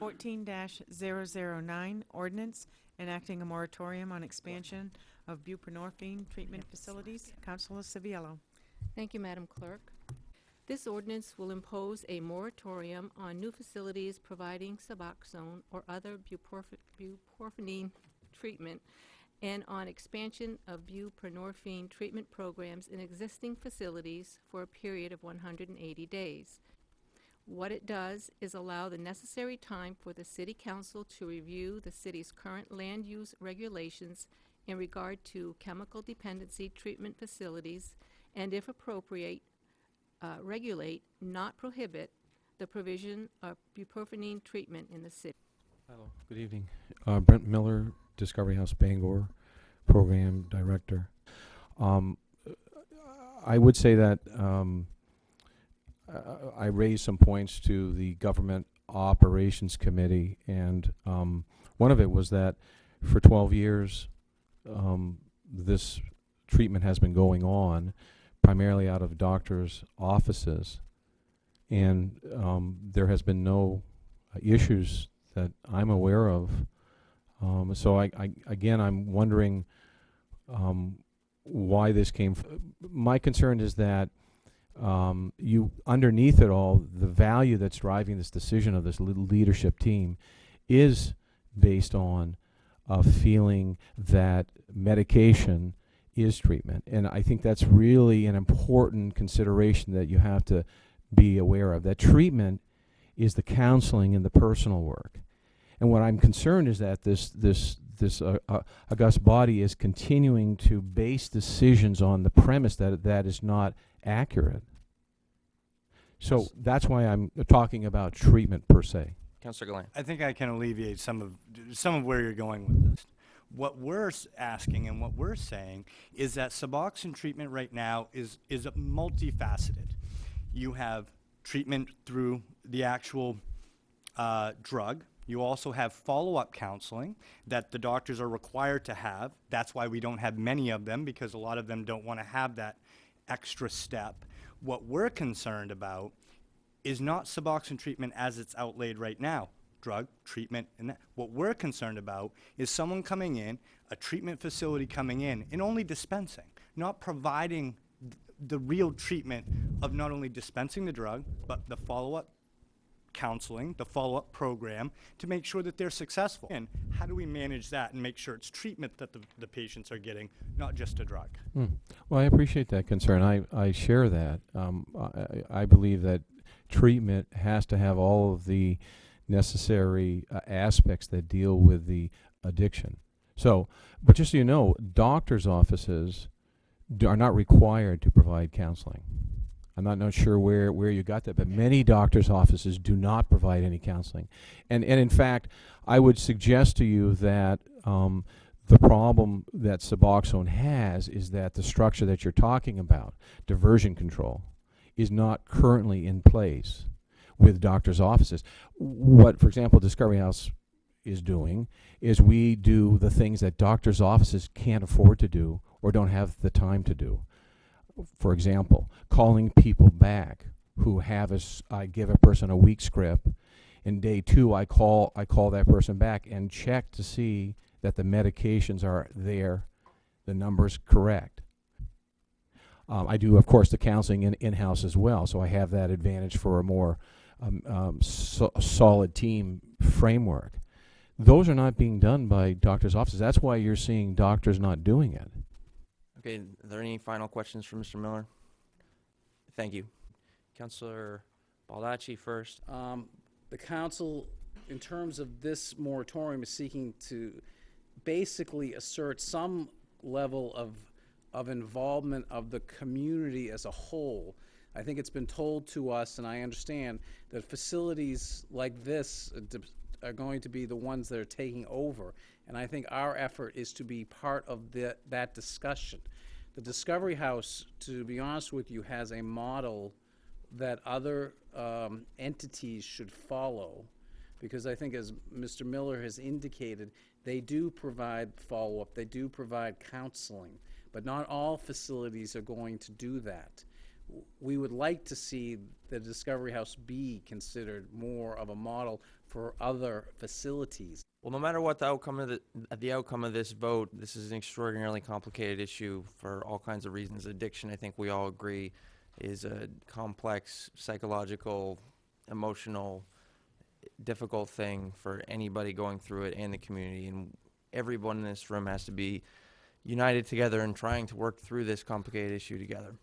14-009, ordinance enacting a moratorium on expansion of buprenorphine treatment facilities. Councilor Civiello. Thank you, Madam Clerk. This ordinance will impose a moratorium on new facilities providing Suboxone or other buprenorphine treatment and on expansion of buprenorphine treatment programs in existing facilities for a period of 180 days. What it does is allow the necessary time for the City Council to review the city's current land use regulations in regard to chemical dependency treatment facilities and, if appropriate, regulate, not prohibit, the provision of buprenorphine treatment in the city. Hello, good evening. Brent Miller, Discovery House Bangor, Program Director. I would say that I raised some points to the Government Operations Committee, and one of it was that for 12 years this treatment has been going on primarily out of doctors' offices, and there has been no issues that I'm aware of. So I'm wondering why this came. My concern is that underneath it all, the value that's driving this decision of this leadership team is based on a feeling that medication is treatment. And I think that's really an important consideration that you have to be aware of, that treatment is the counseling and the personal work. And what I'm concerned is that this august body is continuing to base decisions on the premise that that is not accurate. So that's why I'm talking about treatment per se. Councilor Gallant. I think I can alleviate some of where you're going with this. What we're asking and what we're saying is that Suboxone treatment right now is multifaceted. You have treatment through the actual drug. You also have follow-up counseling that the doctors are required to have. That's why we don't have many of them, because a lot of them don't want to have that extra step. What we're concerned about is not Suboxone treatment as it's outlaid right now. Drug, treatment, and that. What we're concerned about is someone coming in, a treatment facility coming in, and only dispensing, not providing the real treatment of not only dispensing the drug, but the follow-up counseling, the follow-up program to make sure that they're successful. And how do we manage that and make sure it's treatment that the patients are getting, not just a drug? Well, I appreciate that concern. I share that. I believe that treatment has to have all of the necessary aspects that deal with the addiction. So, but just so you know, doctors' offices are not required to provide counseling. I'm not sure where you got that, but many doctors' offices do not provide any counseling. And in fact, I would suggest to you that the problem that Suboxone has is that the structure that you're talking about, diversion control, is not currently in place with doctors' offices. What, for example, Discovery House is doing is we do the things that doctors' offices can't afford to do or don't have the time to do. For example, calling people back who have I give a person a weak script, and day 2 I call that person back and check to see that the medications are there, the numbers correct. I do, of course, the counseling in-house as well, so I have that advantage for a more solid team framework. Those are not being done by doctors' offices. That's why you're seeing doctors not doing it. Okay, are there any final questions for Mr. Miller? Thank you. Councilor Baldacci first. The council, in terms of this moratorium, is seeking to basically assert some level of involvement of the community as a whole. I think it's been told to us, and I understand, that facilities like this are going to be the ones that are taking over. And I think our effort is to be part of that discussion. The Discovery House, to be honest with you, has a model that other entities should follow, because I think, as Mr. Miller has indicated, they do provide follow-up, they do provide counseling, but not all facilities are going to do that. We would like to see the Discovery House be considered more of a model for other facilities. Well, no matter what the outcome of this vote, this is an extraordinarily complicated issue for all kinds of reasons. Addiction, I think we all agree, is a complex psychological, emotional, difficult thing for anybody going through it and the community. And everyone in this room has to be united together in trying to work through this complicated issue together.